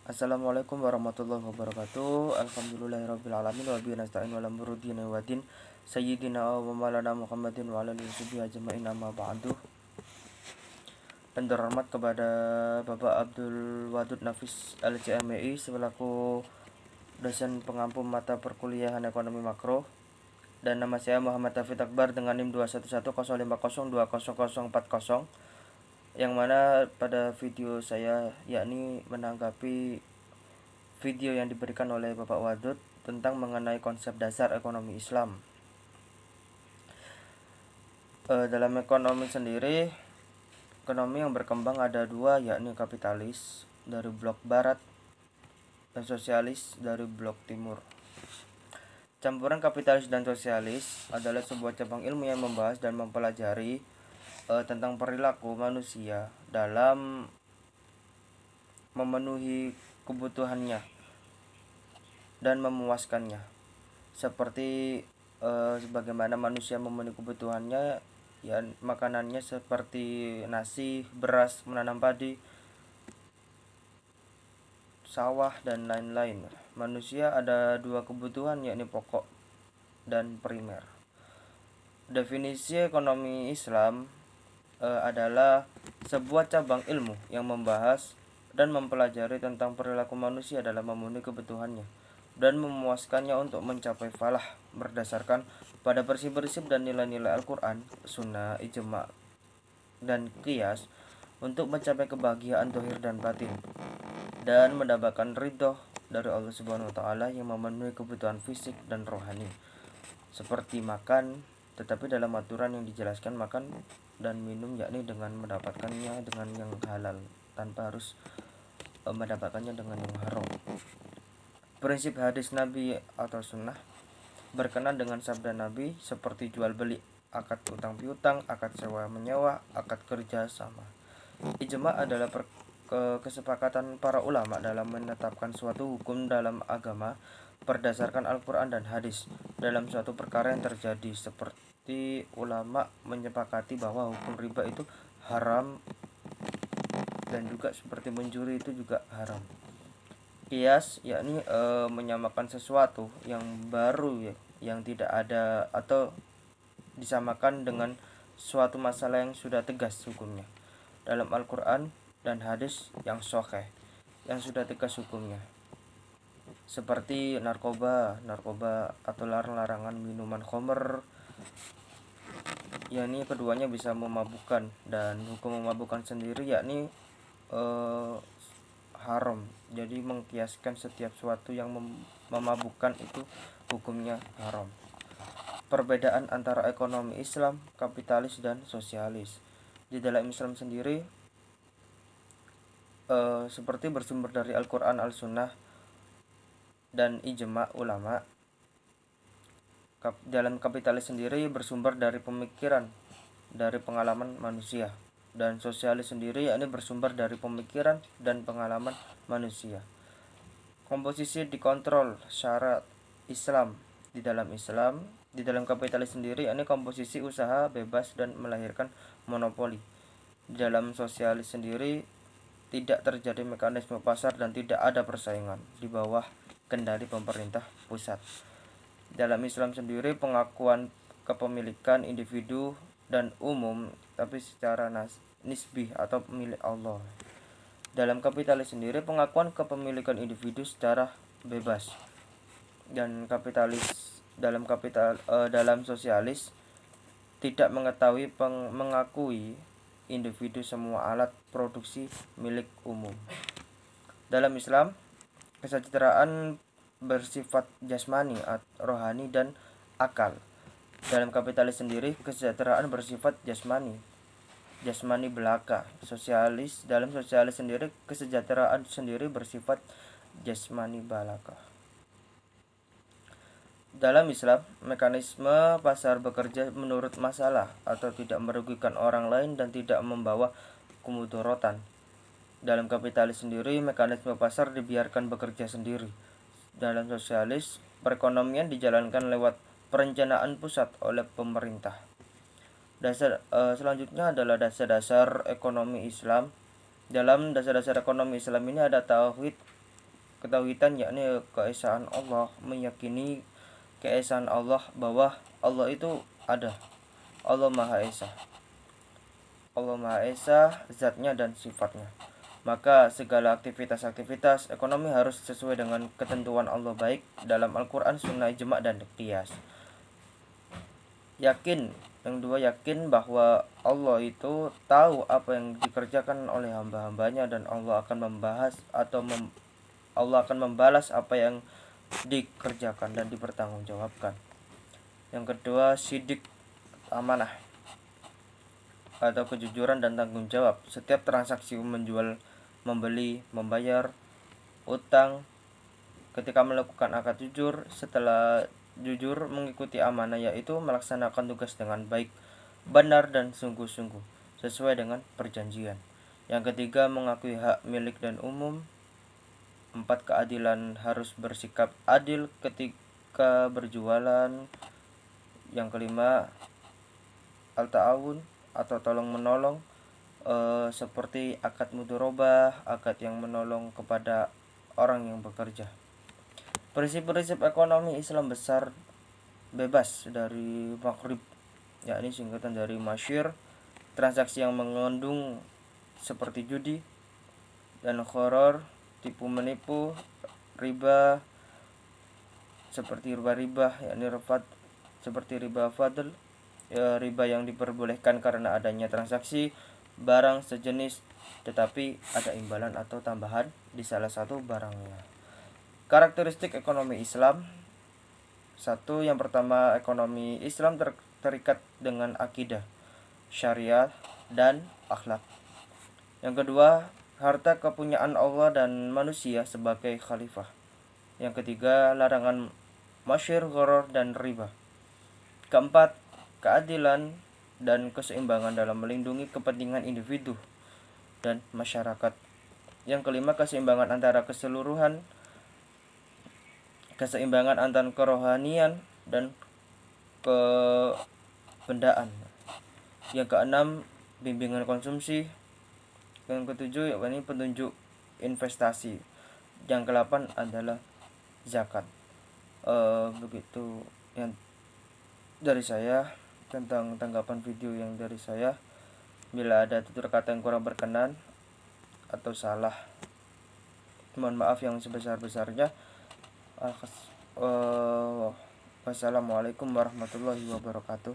Assalamualaikum warahmatullahi wabarakatuh. Alhamdulillahirabbil alamin wa bihi nasta'in wa lam murudina wadin sayyidina wa maulana Muhammadin wa ala alihi washabihi ajmain amma ba'du. Dan terhormat kepada Bapak Abdul Wadud Nafis LCMI selaku dosen pengampu mata perkuliahan ekonomi makro, dan nama saya Muhammad Taufiq Akbar dengan NIM 21105020040, yang mana pada video saya yakni menanggapi video yang diberikan oleh Bapak Wadud tentang mengenai konsep dasar ekonomi Islam. Dalam ekonomi sendiri, ekonomi yang berkembang ada dua, yakni kapitalis dari blok barat dan sosialis dari blok timur. Campuran kapitalis dan sosialis adalah sebuah cabang ilmu yang membahas dan mempelajari tentang perilaku manusia dalam memenuhi kebutuhannya dan memuaskannya. Seperti sebagaimana manusia memenuhi kebutuhannya, ya makanannya seperti nasi, beras, menanam padi, sawah, dan lain-lain. Manusia ada dua kebutuhan, yakni pokok dan primer. Definisi ekonomi Islam adalah sebuah cabang ilmu yang membahas dan mempelajari tentang perilaku manusia dalam memenuhi kebutuhannya dan memuaskannya untuk mencapai falah berdasarkan pada prinsip-prinsip dan nilai-nilai Al-Quran, Sunnah, Ijma, dan Qiyas untuk mencapai kebahagiaan zahir dan batin dan mendapatkan ridho dari Allah Subhanahu wa Ta'ala yang memenuhi kebutuhan fisik dan rohani, seperti makan, tetapi dalam aturan yang dijelaskan makan dan minum, yakni dengan mendapatkannya dengan yang halal tanpa harus mendapatkannya dengan yang haram. Prinsip hadis Nabi atau sunnah berkenan dengan sabda Nabi seperti jual beli, akad utang piutang, akad sewa menyewa, akad kerja sama. Ijma adalah kesepakatan para ulama dalam menetapkan suatu hukum dalam agama berdasarkan Al-Quran dan hadis dalam suatu perkara yang terjadi, seperti ulama menyepakati bahwa hukum riba itu haram, dan juga seperti mencuri itu juga haram. Qiyas yakni menyamakan sesuatu yang baru, yang tidak ada, atau disamakan dengan suatu masalah yang sudah tegas hukumnya dalam Al-Quran dan hadis yang sahih yang sudah tegas hukumnya, seperti narkoba atau larangan minuman khamr, yakni keduanya bisa memabukkan, dan hukum memabukkan sendiri yakni haram. Jadi mengkiaskan setiap sesuatu yang memabukkan itu hukumnya haram. Perbedaan antara ekonomi Islam, kapitalis, dan sosialis. Di dalam Islam sendiri seperti bersumber dari Al-Quran, Al-Sunnah, dan ijma ulama. Dalam kapitalis sendiri bersumber dari pemikiran, dari pengalaman manusia, dan sosialis sendiri yakni bersumber dari pemikiran dan pengalaman manusia. Komposisi dikontrol syarat Islam. Di dalam kapitalis sendiri yakni komposisi usaha bebas dan melahirkan monopoli. Di dalam sosialis sendiri tidak terjadi mekanisme pasar dan tidak ada persaingan di bawah kendali pemerintah pusat. Dalam Islam sendiri pengakuan kepemilikan individu dan umum, tapi secara nisbi atau milik Allah. Dalam kapitalis sendiri pengakuan kepemilikan individu secara bebas, dan dalam sosialis tidak mengakui individu semua alat produksi milik umum. Dalam Islam, kesejahteraan bersifat jasmani, rohani, dan akal. Dalam kapitalis sendiri kesejahteraan bersifat jasmani belaka. Dalam sosialis sendiri kesejahteraan sendiri bersifat jasmani balaka. Dalam Islam, mekanisme pasar bekerja menurut masalah atau tidak merugikan orang lain dan tidak membawa kemudorotan. Dalam kapitalis sendiri, mekanisme pasar dibiarkan bekerja sendiri. Dalam sosialis, perekonomian dijalankan lewat perencanaan pusat oleh pemerintah. Selanjutnya adalah dasar-dasar ekonomi Islam. Dalam dasar-dasar ekonomi Islam ini ada tauhid, ketauhidan yakni keesaan Allah, meyakini keesaan Allah bahwa Allah itu ada. Allah Maha Esa. Allah Maha Esa zatnya dan sifatnya. Maka segala aktivitas-aktivitas ekonomi harus sesuai dengan ketentuan Allah baik dalam Al-Quran, Sunnah, Ijma' dan Qiyas. Yakin, yang dua yakin bahwa Allah itu tahu apa yang dikerjakan oleh hamba-hambanya dan Allah akan Allah akan membalas apa yang dikerjakan dan dipertanggungjawabkan. Yang kedua, sidik, amanah atau kejujuran dan tanggung jawab. Setiap transaksi menjual, membeli, membayar, utang, ketika melakukan akad jujur, setelah jujur mengikuti amanah, yaitu melaksanakan tugas dengan baik, benar dan sungguh-sungguh sesuai dengan perjanjian. Yang ketiga, mengakui hak milik dan umum. 4. Keadilan, harus bersikap adil ketika berjualan. Yang kelima, al-ta'awun atau tolong menolong, seperti akad mudharabah, akad yang menolong kepada orang yang bekerja. Prinsip-prinsip ekonomi Islam besar bebas dari maghrib, yakni singkatan dari masyir, transaksi yang mengandung seperti judi dan gharar, tipu menipu, riba seperti riba yakni seperti riba fadl, riba yang diperbolehkan karena adanya transaksi barang sejenis tetapi ada imbalan atau tambahan di salah satu barangnya. Karakteristik ekonomi Islam. 1. Yang pertama, ekonomi Islam terikat dengan akidah, syariat, dan akhlak. Yang kedua, harta kepunyaan Allah dan manusia sebagai khalifah. Yang ketiga, larangan masyir, gharar, dan riba. Keempat, keadilan dan keseimbangan dalam melindungi kepentingan individu dan masyarakat. Yang kelima, keseimbangan antara kerohanian dan kebendaan. Yang keenam, bimbingan konsumsi. Yang ketujuh, yakni petunjuk investasi. Yang kedelapan adalah zakat. Begitu yang dari saya tentang tanggapan video yang dari saya. Bila ada tutur kata yang kurang berkenan atau salah, mohon maaf yang sebesar-besarnya. Wassalamualaikum warahmatullahi wabarakatuh.